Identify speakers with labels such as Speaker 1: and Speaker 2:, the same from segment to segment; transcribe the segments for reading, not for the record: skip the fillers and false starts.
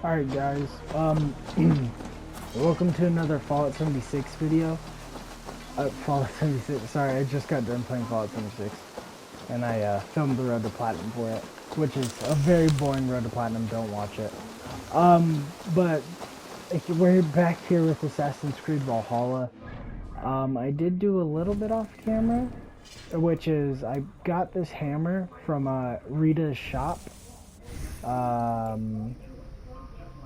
Speaker 1: Alright guys, welcome to another Fallout 76 video. Fallout 76, sorry, I just got done playing Fallout 76. And I filmed the Road to Platinum for it, which is a very boring Road to Platinum, don't watch it. But we're back here with Assassin's Creed Valhalla. I did do a little bit off camera, which is I got this hammer from Rita's shop.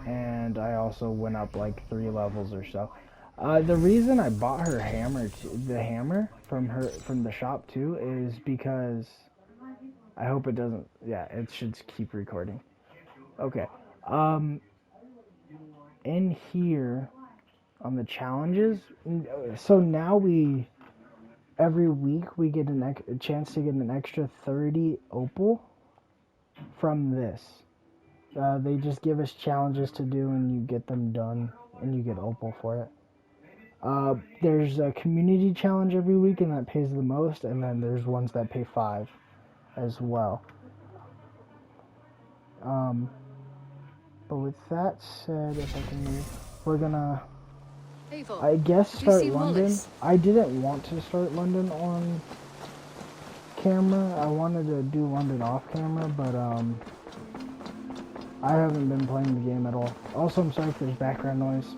Speaker 1: And I also went up like 3 levels or so. The reason I bought her hammer, the hammer from the shop too, is because I hope it doesn't. Yeah, it should keep recording. Okay. In here on the challenges, so now every week we get a chance to get an extra 30 opal from this. They just give us challenges to do and you get them done and you get opal for it. There's a community challenge every week and that pays the most, and then there's ones that pay 5 as well. But with that said, if I can move, we're gonna,
Speaker 2: Eivor,
Speaker 1: I guess, start London.
Speaker 2: Wallace?
Speaker 1: I didn't want to start London on camera. I wanted to do London off camera, but I haven't been playing the game at all. Also, I'm sorry if there's background noise.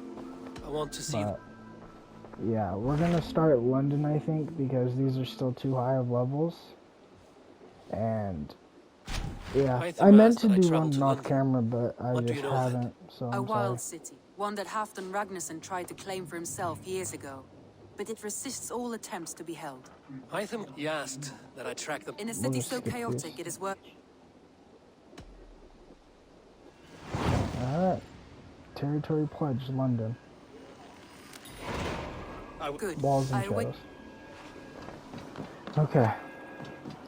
Speaker 3: I want to see.
Speaker 1: Yeah, we're gonna start London, I think, because these are still too high of levels. And yeah, I meant to do London off camera, but I just haven't. So I'm
Speaker 2: a wild
Speaker 1: sorry.
Speaker 2: city, one that Halfdan Ragnarsson tried to claim for himself years ago, but it resists all attempts to be held.
Speaker 3: Hytham, he asked that I track them.
Speaker 2: In a city so chaotic, it is worth.
Speaker 1: Alright. Territory pledge, London.
Speaker 2: Good.
Speaker 1: Walls and shadows. Okay.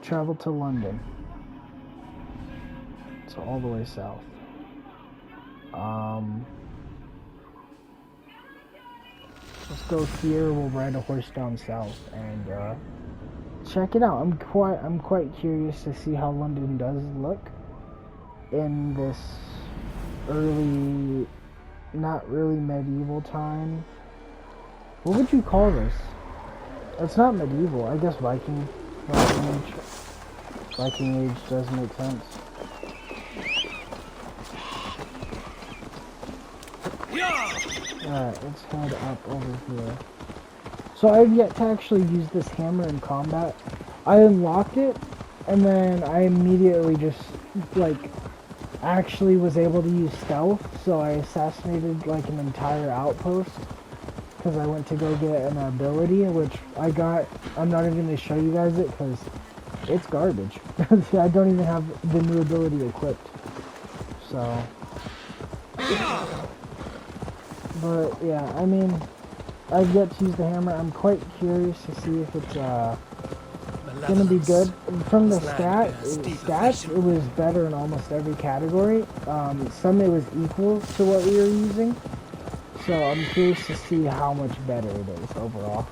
Speaker 1: Travel to London. So all the way south. Let's go here. We'll ride a horse down south and check it out. I'm quite curious to see how London does look in this early, not really medieval time. What would you call this? It's not medieval. I guess Viking age. Viking age does make sense. Alright, let's head up over here. So I've yet to actually use this hammer in combat. I unlocked it, and then I immediately just, like, actually was able to use stealth, so I assassinated, like, an entire outpost. Because I went to go get an ability, which I got. I'm not even going to show you guys it, because it's garbage. I don't even have the new ability equipped. So. But, yeah, I mean, I've yet to use the hammer. I'm quite curious to see if it's going to be good. From the stats, it was better in almost every category. Some it was equal to what we were using. So I'm curious to see how much better it is overall.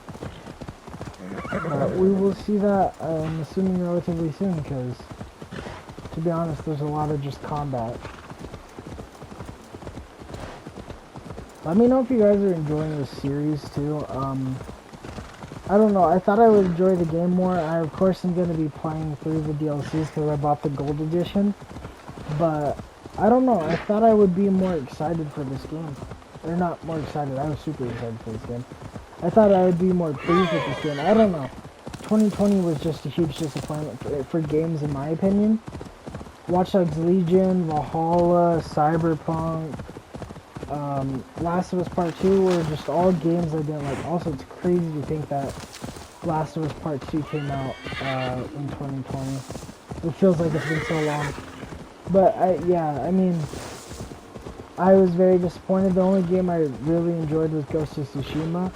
Speaker 1: We will see that, I'm assuming, relatively soon, because, to be honest, there's a lot of just combat. Let me know if you guys are enjoying this series, too. I don't know, I thought I would enjoy the game more. I, of course, am going to be playing through the DLCs because I bought the Gold Edition. But, I don't know, I thought I would be more excited for this game. Or not more excited, I was super excited for this game. I thought I would be more pleased with this game. I don't know. 2020 was just a huge disappointment for games, in my opinion. Watch Dogs Legion, Valhalla, Cyberpunk, Last of Us Part 2 were just all games I didn't like. Also, it's crazy to think that Last of Us Part 2 came out in 2020. It feels like it's been so long. But, I mean, I was very disappointed. The only game I really enjoyed was Ghost of Tsushima,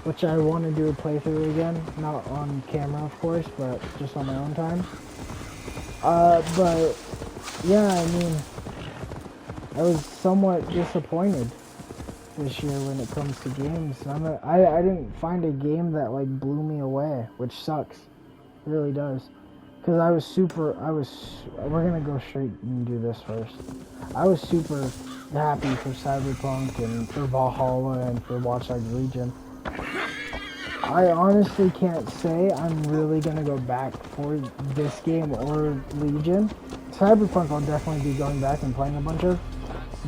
Speaker 1: which I want to do a playthrough again. Not on camera, of course, but just on my own time. But, yeah, I mean, I was somewhat disappointed this year when it comes to games. I didn't find a game that, like, blew me away, which sucks. It really does. Because we're gonna go straight and do this first. I was super happy for Cyberpunk and for Valhalla and for Watch Dogs Legion. I honestly can't say I'm really gonna go back for this game or Legion. Cyberpunk I'll definitely be going back and playing a bunch of.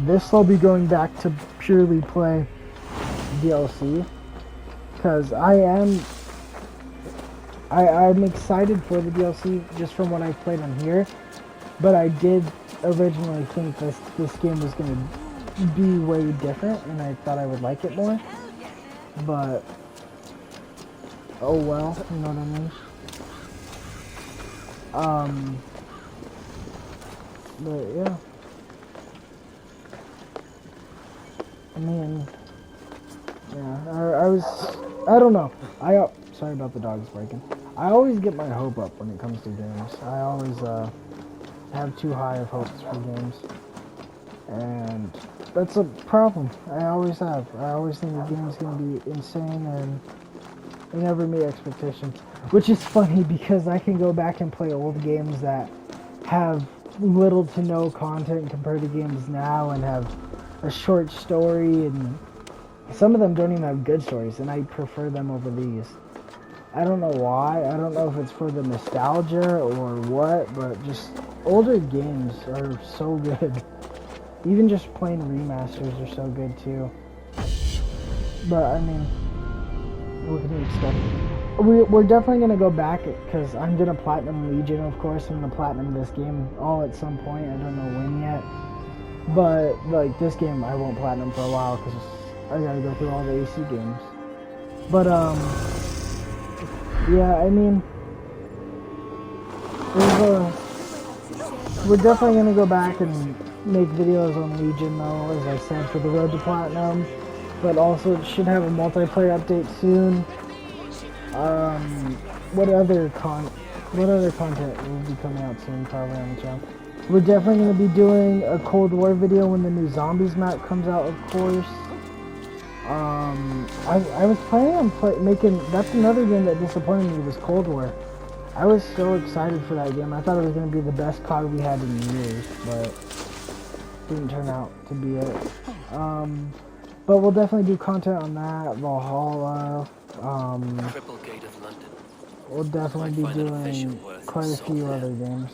Speaker 1: This I'll be going back to purely play DLC. Because I'm excited for the DLC just from what I've played on here. But I did originally think this game was gonna be way different and I thought I would like it more. But oh well, you know what I mean? But yeah. I mean, yeah, I don't know. Sorry about the dogs barking. I always get my hope up when it comes to games. I always, have too high of hopes for games. And that's a problem. I always have. I always think the game's gonna be insane and they never meet expectations. Which is funny because I can go back and play old games that have little to no content compared to games now and have a short story, and some of them don't even have good stories, and I prefer them over these. I don't know why. I don't know if it's for the nostalgia or what, but just older games are so good. Even just plain remasters are so good too. But I mean, what can you expect? We're definitely going to go back because I'm going to platinum Legion, of course. I'm going to platinum this game all at some point. I don't know when yet. But, like, this game I won't platinum for a while because I got to go through all the AC games. But, yeah, I mean, we're definitely going to go back and make videos on Legion, though, as I said, for the road to platinum. But also, it should have a multiplayer update soon. What other content will be coming out soon, probably on the channel? We're definitely going to be doing a Cold War video when the new Zombies map comes out, of course. I was planning on making, that's another game that disappointed me, was Cold War. I was so excited for that game. I thought it was going to be the best COD we had in years, but didn't turn out to be it. But we'll definitely do content on that, Valhalla.
Speaker 3: Triple Gate of London.
Speaker 1: We'll definitely be doing quite a few other games.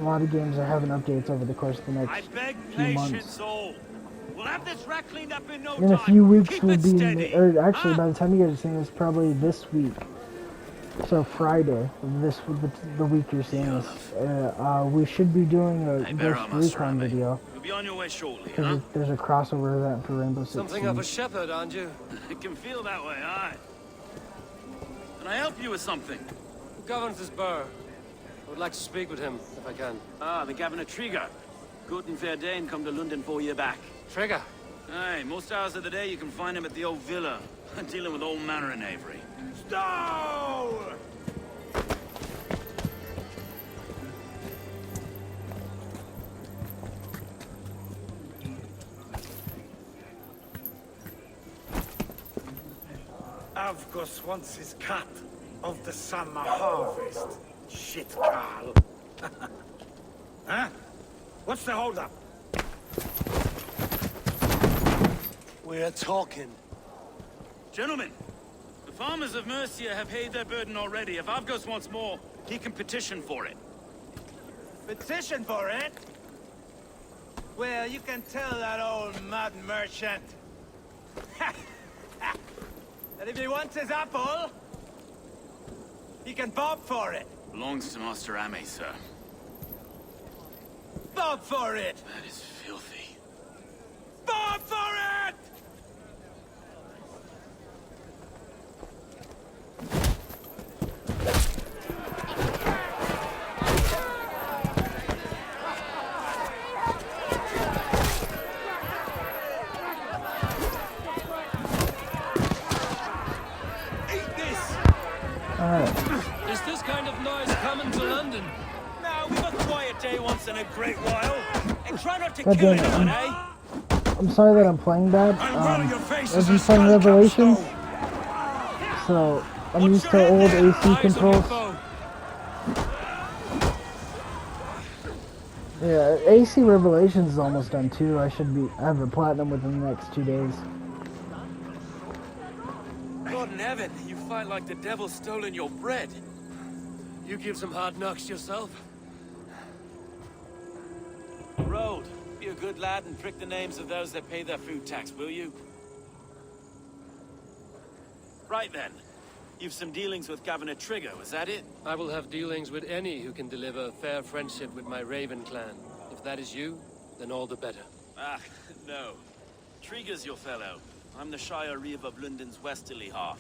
Speaker 1: A lot of games are having updates over the course of the next few months.
Speaker 4: We'll have this rack cleaned up in no
Speaker 1: In a few weeks we'll be, or actually by the time you guys are seeing this, probably this week. So Friday, the week you're seeing this, we should be doing a Ghost Recon video.
Speaker 4: You'll be on your way shortly,
Speaker 1: Because there's a crossover event for Rainbow Six
Speaker 3: Something
Speaker 1: Siege.
Speaker 3: of a shepherd, aren't you?
Speaker 4: It can feel that way, aye. Can I help you with something?
Speaker 3: Who governs this burr? I would like to speak with him, if I can.
Speaker 4: Ah, the Governor Trigger. Good and fair Dane come to London 4 years back.
Speaker 3: Trigger.
Speaker 4: Aye, most hours of the day you can find him at the old villa, dealing with all manner in Avery. Stow!
Speaker 5: Avgos wants his cut of the summer harvest. Shit, Carl. Huh? What's the holdup?
Speaker 3: We're talking.
Speaker 4: Gentlemen, the farmers of Mercia have paid their burden already. If Avgos wants more, he can petition for it.
Speaker 5: Petition for it? Well, you can tell that old mud merchant that if he wants his apple, he can bob for it.
Speaker 4: Belongs to Master Ame, sir.
Speaker 5: Bob for it!
Speaker 4: That is filthy.
Speaker 5: Bob for it!
Speaker 3: Is this kind of noise coming to London?
Speaker 4: Now, we've a quiet day once in a great while. And try not to
Speaker 1: God
Speaker 4: kill
Speaker 1: damn it,
Speaker 4: anyone, eh?
Speaker 1: I'm sorry that I'm playing bad. I've been playing Revelations, so I'm used to old AC controls. Yeah, AC Revelations is almost done too. I have a platinum within the next 2 days.
Speaker 4: God in heaven, you fight like the devil's stolen your bread.
Speaker 3: You give some hard knocks yourself?
Speaker 4: Road, be a good lad and prick the names of those that pay their food tax, will you? Right then. You've some dealings with Governor Trigger, was that it?
Speaker 3: I will have dealings with any who can deliver a fair friendship with my Raven clan. If that is you, then all the better.
Speaker 4: Ah, no. Trigger's your fellow. I'm the Shire Reeve of Lunden's westerly half.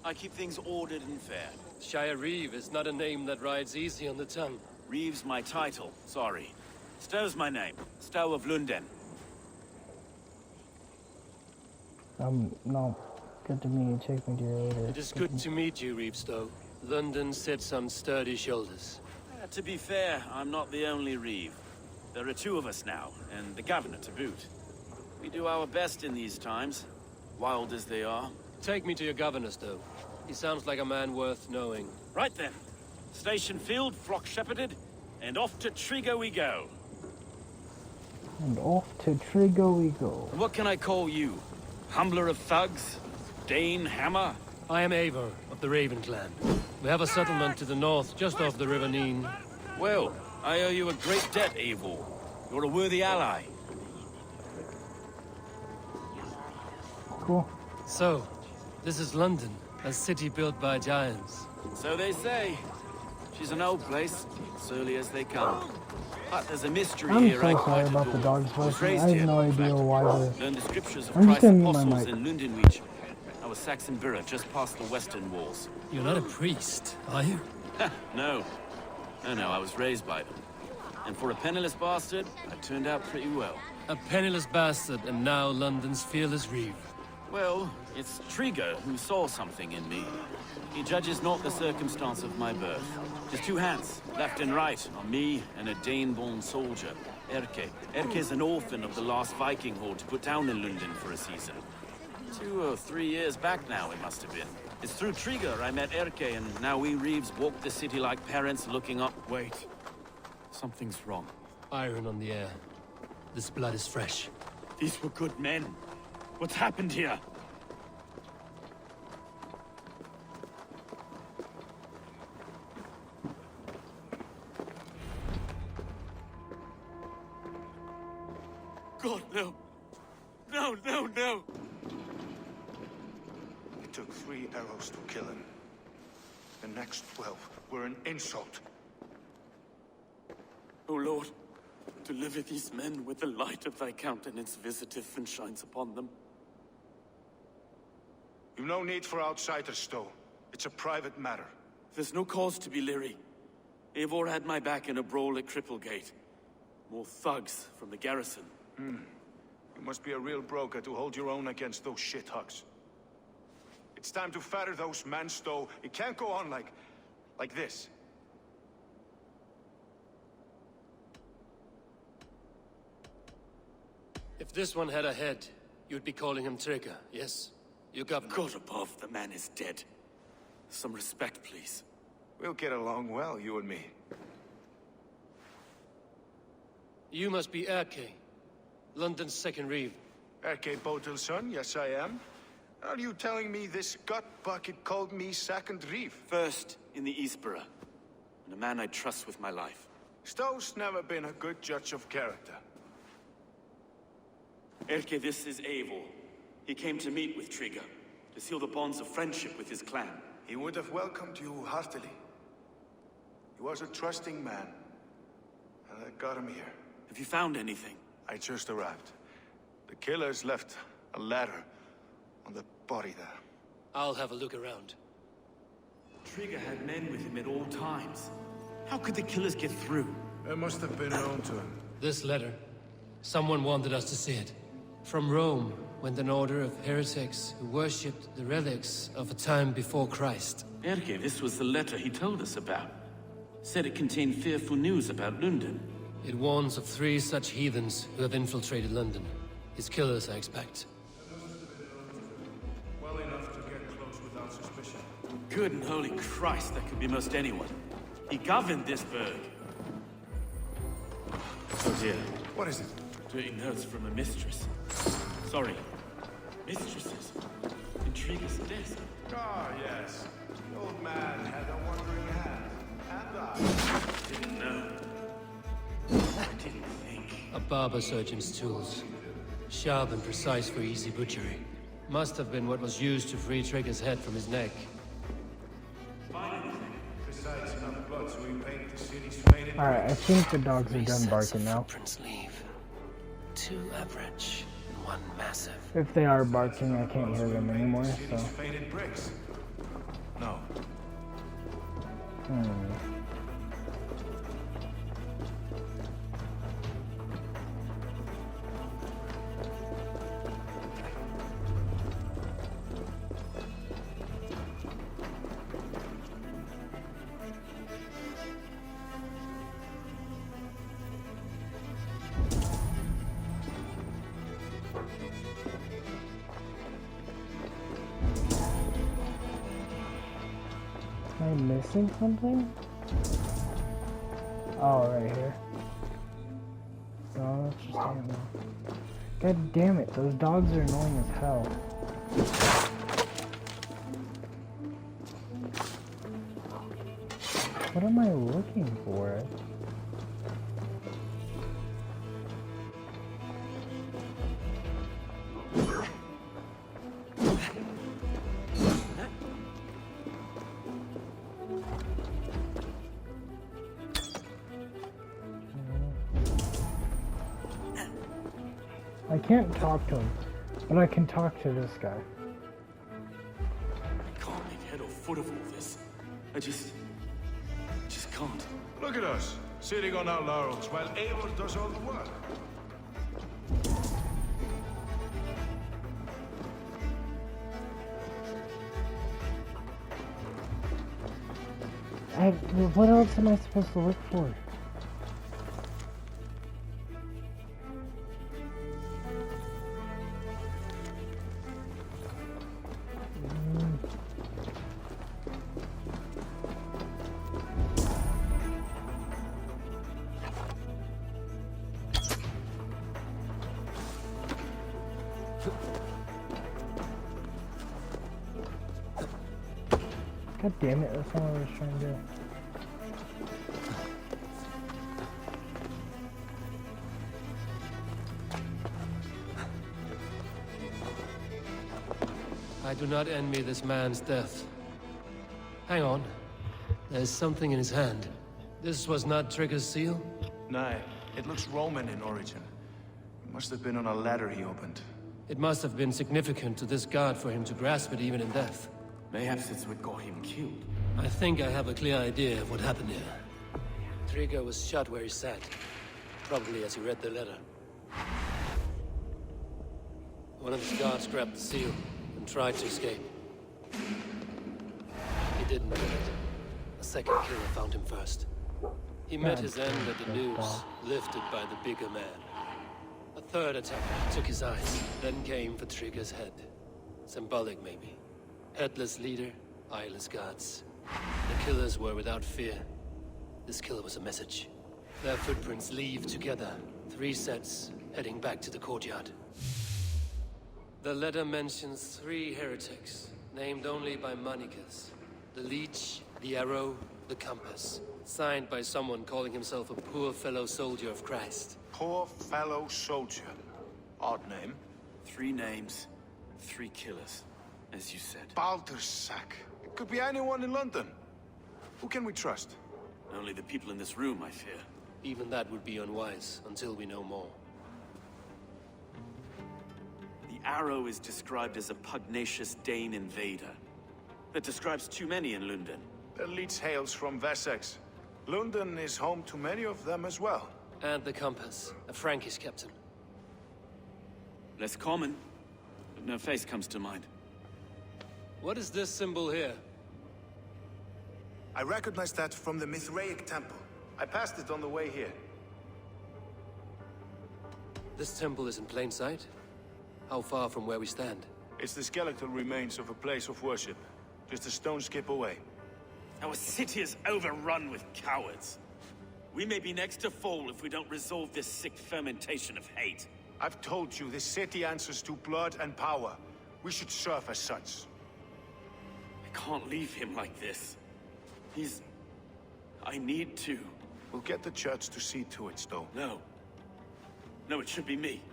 Speaker 4: I keep things ordered and fair.
Speaker 3: Shire Reeve is not a name that rides easy on the tongue.
Speaker 4: Reeve's my title, sorry. Stow's my name. Stow of Lunden.
Speaker 1: No. Good to meet you. Take me to your later.
Speaker 3: It is good to meet you, Reeve Stow. London sits on sturdy shoulders.
Speaker 4: To be fair, I'm not the only Reeve. There are two of us now, and the governor to boot. We do our best in these times, wild as they are.
Speaker 3: Take me to your governor, Stow. He sounds like a man worth knowing.
Speaker 4: Right then. Station field, flock shepherded, and off to Trigo we go.
Speaker 1: And off to Trigo we go.
Speaker 4: What can I call you? Humbler of thugs? Dane Hammer?
Speaker 3: I am Eivor of the Raven clan. We have a settlement to the north, just off the River Neen.
Speaker 4: Well, I owe you a great debt, Eivor. You're a worthy ally.
Speaker 1: Cool.
Speaker 3: So, this is London, a city built by giants.
Speaker 4: So they say. She's an old place, surly as they come. But there's a mystery
Speaker 1: I'm
Speaker 4: here I
Speaker 1: so sorry
Speaker 4: quite
Speaker 1: about the
Speaker 4: adore.
Speaker 1: dog's
Speaker 4: I was
Speaker 1: voice.
Speaker 4: raised
Speaker 1: I
Speaker 4: here,
Speaker 1: have no
Speaker 4: in
Speaker 1: idea
Speaker 4: fact.
Speaker 1: why
Speaker 4: Learned the scriptures of
Speaker 1: I'm just
Speaker 4: Christ's
Speaker 1: gonna mute my
Speaker 4: apostles
Speaker 1: mic.
Speaker 4: in Lundenweech. I was Saxon Borough, just past the western walls.
Speaker 3: You're not a priest, are you?
Speaker 4: No. No, I was raised by them. And for a penniless bastard, I turned out pretty well.
Speaker 3: A penniless bastard, and now London's fearless Reeve.
Speaker 4: Well, it's Trigger who saw something in me. He judges not the circumstance of my birth. His two hands, left and right, on me and a Dane-born soldier, Erke. Erke's an orphan of the last Viking horde put down in Lunden for a season. 2 or 3 years back now, it must have been. It's through Trigger I met Erke, and now we Reeves walk the city like parents looking up. Wait. Something's wrong.
Speaker 3: Iron on the air. This blood is fresh.
Speaker 4: These were good men. What's happened here? God, no. No.
Speaker 5: It took 3 arrows to kill him. The next 12 were an insult.
Speaker 4: O Lord, deliver these men with the light of thy countenance visiteth and shines upon them.
Speaker 5: You've no need for outsiders, Stowe. It's a private matter.
Speaker 4: There's no cause to be leery. Eivor had my back in a brawl at Cripplegate. More thugs from the garrison.
Speaker 5: You must be a real broker to hold your own against those shithugs. It's time to fetter those men, Stowe. It can't go on like this.
Speaker 3: If this one had a head, you'd be calling him Trigger, yes? Your governor.
Speaker 4: God above, the man is dead. Some respect, please.
Speaker 5: We'll get along well, you and me.
Speaker 3: You must be Erke, London's second Reeve.
Speaker 5: Erke Botel's son, yes I am. Are you telling me this gut bucket called me second Reeve?
Speaker 4: First in the Eastborough, and a man I trust with my life.
Speaker 5: Stowe's never been a good judge of character.
Speaker 4: Erke, this is Eivor. He came to meet with Trigger, to seal the bonds of friendship with his clan.
Speaker 5: He would have welcomed you heartily. He was a trusting man, and I got him here.
Speaker 4: Have you found anything?
Speaker 5: I just arrived. The killers left a ladder on the body there.
Speaker 3: I'll have a look around.
Speaker 4: Trigger had men with him at all times. How could the killers get through?
Speaker 5: It must have been known to him.
Speaker 3: This letter. Someone wanted us to see it. From Rome went an order of heretics who worshipped the relics of a time before Christ.
Speaker 4: Erke, this was the letter he told us about. Said it contained fearful news about Lunden.
Speaker 3: It warns of 3 such heathens who have infiltrated London. His killers, I expect.
Speaker 5: Well enough to get close without suspicion.
Speaker 4: Good and holy Christ, that could be most anyone. He governed this burg. Oh dear.
Speaker 6: What is it?
Speaker 4: Dirty notes from a mistress. Sorry. Mistresses. Intriguous desk.
Speaker 6: Ah, yes. The old man had a wandering hand. And I
Speaker 4: Didn't know. I didn't think.
Speaker 3: A barber surgeon's tools. Sharp and precise for easy butchery. Must have been what was used to free Trigger's head from his neck.
Speaker 6: Besides enough blood to repaint the city's faded.
Speaker 1: Alright, I think the dogs are done
Speaker 3: Sets
Speaker 1: barking
Speaker 3: of
Speaker 1: now.
Speaker 3: footprints leave. 2 average and 1 massive.
Speaker 1: If they are barking, I can't hear them anymore, so...
Speaker 6: Faded bricks. No.
Speaker 1: Am I missing something? Oh, right here. No, that's just ammo. God damn it, those dogs are annoying as hell. What am I looking for? I can't talk to him, but I can talk to this guy.
Speaker 4: I can't make head or foot of all this. I just can't.
Speaker 6: Look at us, sitting on our laurels while Eivor does all the work.
Speaker 1: What else am I supposed to look for? God damn it, that's not what I was trying to do.
Speaker 3: I do not envy this man's death. Hang on. There's something in his hand. This was not Trigger's seal?
Speaker 6: Nah, it looks Roman in origin. It must have been on a ladder he opened.
Speaker 3: It must have been significant to this god for him to grasp it even in death.
Speaker 4: Mayhaps it's what got him killed.
Speaker 3: I think I have a clear idea of what happened here. Trigger was shot where he sat. Probably as he read the letter. One of his guards grabbed the seal and tried to escape. He didn't do it. A second killer found him first. He met his end at the noose, lifted by the bigger man. A third attacker took his eyes, then came for Trigger's head. Symbolic, maybe. Headless leader, eyeless guards. The killers were without fear. This kill was a message. Their footprints leave together. 3 sets, heading back to the courtyard. The letter mentions 3 heretics, named only by monikers. The Leech, the Arrow, the Compass. Signed by someone calling himself a poor fellow soldier of Christ.
Speaker 6: Poor fellow soldier. Odd name.
Speaker 4: 3 names, 3 killers, as you said.
Speaker 6: Baldersack. It could be anyone in London. Who can we trust?
Speaker 4: Only the people in this room, I fear.
Speaker 3: Even that would be unwise, until we know more.
Speaker 4: The Arrow is described as a pugnacious Dane invader. That describes too many in Lunden.
Speaker 6: The Leech hails from Wessex. London is home to many of them as well.
Speaker 3: And the Compass, a Frankish captain.
Speaker 4: Less common, but no face comes to mind.
Speaker 3: What is this symbol here?
Speaker 6: I recognize that from the Mithraic temple. I passed it on the way here.
Speaker 3: This temple is in plain sight? How far from where we stand?
Speaker 6: It's the skeletal remains of a place of worship. Just a stone skip away.
Speaker 4: Our city is overrun with cowards. We may be next to fall if we don't resolve this sick fermentation of hate.
Speaker 6: I've told you, this city answers to blood and power. We should serve as such.
Speaker 4: I can't leave him like this. I need to.
Speaker 6: We'll get the church to see to it, Stowe.
Speaker 4: No. No, it should be me.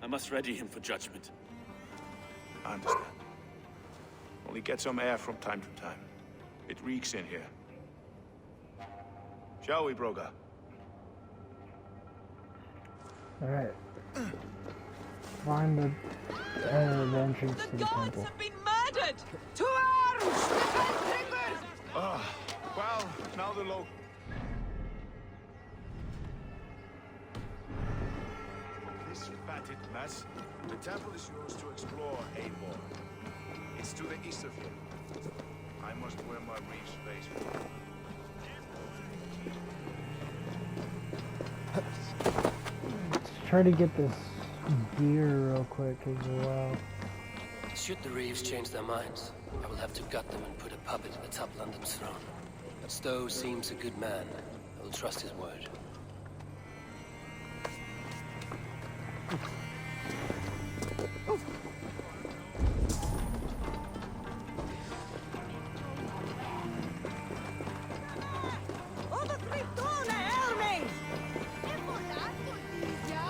Speaker 4: I must ready him for judgment.
Speaker 6: I understand. Only get some air from time to time. It reeks in here. Shall we, Broga?
Speaker 1: Alright. Find the entrance to the temple.
Speaker 2: been murdered! To arms!
Speaker 6: Well, now the low... This fatted mess. The temple is yours to explore, Eivor. It's to the east of here. I must wear my reef's face for it.
Speaker 1: Let's try to get this gear real quick as well.
Speaker 3: Should the Reeves change their minds, I will have to gut them and put a puppet atop London's throne. But Stowe seems a good man. I will trust his word.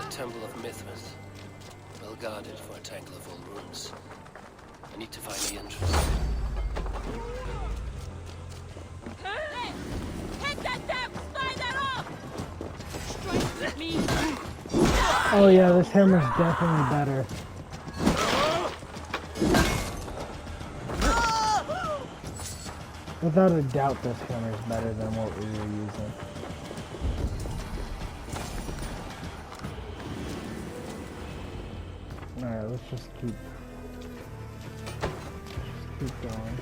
Speaker 3: The Temple of Mithras. Well guarded for a tangle of old ruins. I need to find the entrance.
Speaker 2: Hit that damn spider off! Strike me!
Speaker 1: Oh yeah, this hammer's definitely better. Without a doubt, this hammer's better than what we were using. Alright, let's just keep going.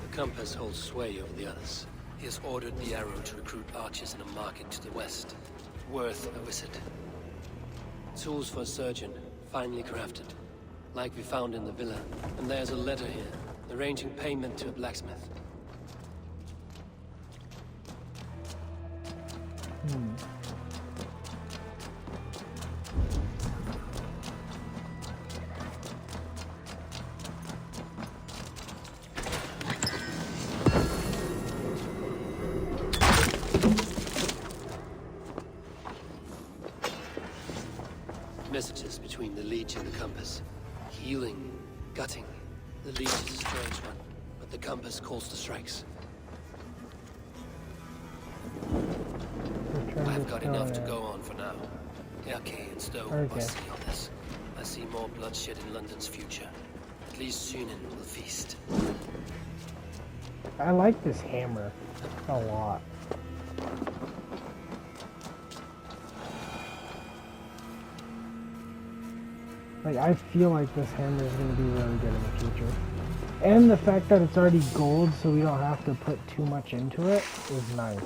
Speaker 3: The compass holds sway over the others. He has ordered the arrow to recruit archers in a market to the west. Worth a visit. Tools for a surgeon, finely crafted. Like we found in the villa. And there's a letter here, arranging payment to a blacksmith. Messages between the leech and the compass. Healing, gutting. The leech is a strange one, but the compass calls the strikes. I've got enough to go on for now. Okay, and Stowe must see all this. I see more bloodshed in London's future. At least Sunan will feast.
Speaker 1: I like this hammer a lot. Like, I feel like this hammer is going to be really good in the future. And the fact that it's already gold, so we don't have to put too much into it, is nice.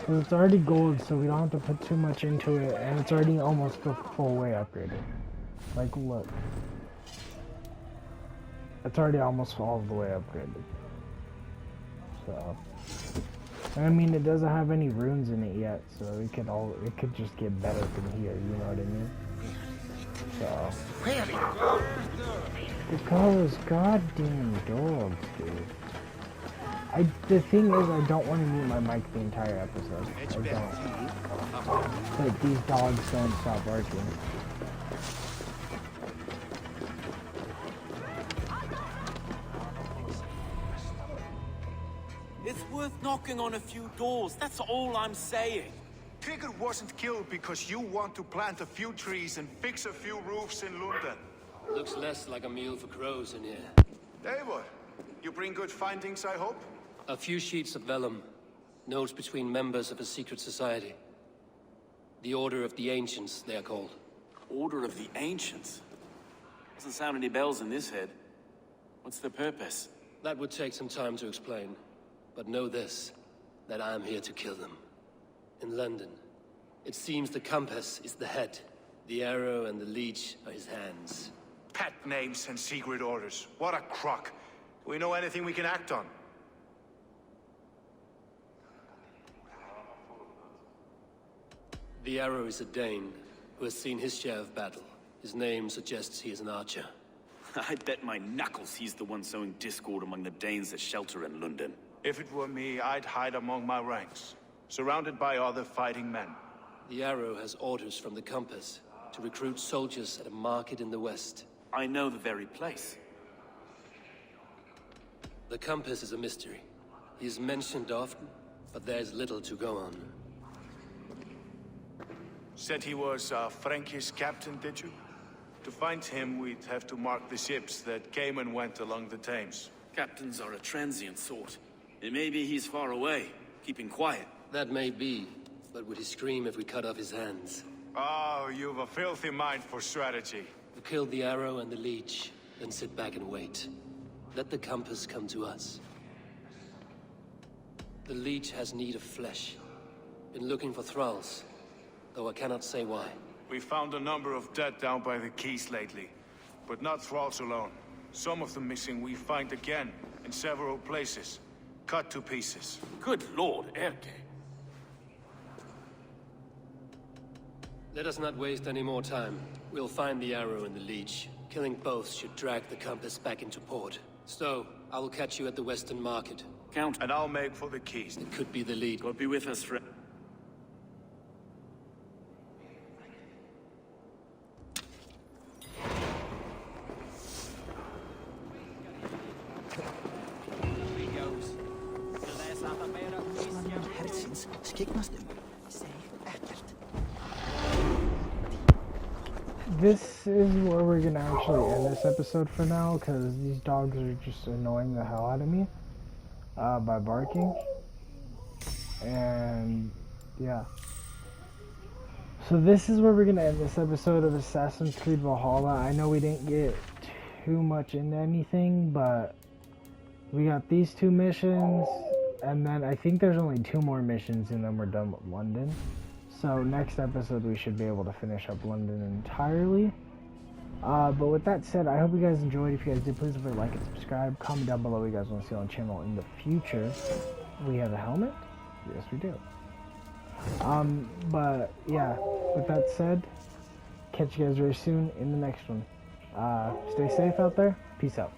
Speaker 1: So it's already gold, so we don't have to put too much into it, and it's already almost the full way upgraded. Like, look. It's already almost all the way upgraded. So... I mean, it doesn't have any runes in it yet, so it could just get better from here, you know what I mean? So... Look at all those goddamn dogs, dude. The thing is, I don't want to mute my mic the entire episode. I don't. But these dogs don't stop barking.
Speaker 4: It's worth knocking on a few doors, that's all I'm saying.
Speaker 6: Trigger wasn't killed because you want to plant a few trees and fix a few roofs in Lunden.
Speaker 3: Looks less like a meal for crows in here.
Speaker 6: Eivor, you bring good findings, I hope?
Speaker 3: A few sheets of vellum. Notes between members of a secret society. The Order of the Ancients, they are called.
Speaker 4: Order of the Ancients? Doesn't sound any bells in this head. What's the purpose?
Speaker 3: That would take some time to explain. But know this, that I am here to kill them. In London, It seems the compass is the head. The arrow and the leech are his hands.
Speaker 6: Pet names and secret orders. What a crock. Do we know anything we can act on?
Speaker 3: The arrow is a Dane who has seen his share of battle. His name suggests he is an archer.
Speaker 4: I bet my knuckles he's the one sowing discord among the Danes that shelter in London.
Speaker 6: If it were me, I'd hide among my ranks, surrounded by other fighting men.
Speaker 3: The arrow has orders from the compass to recruit soldiers at a market in the west.
Speaker 4: I know the very place.
Speaker 3: The compass is a mystery. He is mentioned often, but there's little to go on.
Speaker 6: Said he was a Frankish captain, did you? To find him, we'd have to mark the ships that came and went along the Thames.
Speaker 4: Captains are a transient sort. It may be he's far away, keeping quiet.
Speaker 3: That may be, but would he scream if we cut off his hands?
Speaker 6: Oh, you've a filthy mind for strategy.
Speaker 3: We kill the arrow and the leech, then sit back and wait. Let the compass come to us. The leech has need of flesh. Been looking for thralls, though I cannot say why.
Speaker 6: We found a number of dead down by the quays lately, but not thralls alone. Some of the missing we find again, in several places, cut to pieces.
Speaker 4: Good lord, Erke.
Speaker 3: Let us not waste any more time. We'll find the arrow and the leech. Killing both should drag the compass back into port. So, I will catch you at the Western Market.
Speaker 4: Count.
Speaker 6: And I'll make for the quays.
Speaker 3: It could be the lead.
Speaker 4: God be with us, friend.
Speaker 1: This is where we're gonna actually end this episode for now, because these dogs are just annoying the hell out of me by barking. And yeah, so this is where we're gonna end this episode of Assassin's Creed Valhalla. I know we didn't get too much into anything, but we got these 2 missions, and then I think there's only 2 more missions, and then we're done with London. So next episode we should be able to finish up London entirely. But with that said, I hope you guys enjoyed. If you guys did, please leave a like and subscribe. Comment down below what you guys want to see on the channel in the future. We have a helmet? Yes, we do. But yeah, with that said, catch you guys very soon in the next one. Stay safe out there. Peace out.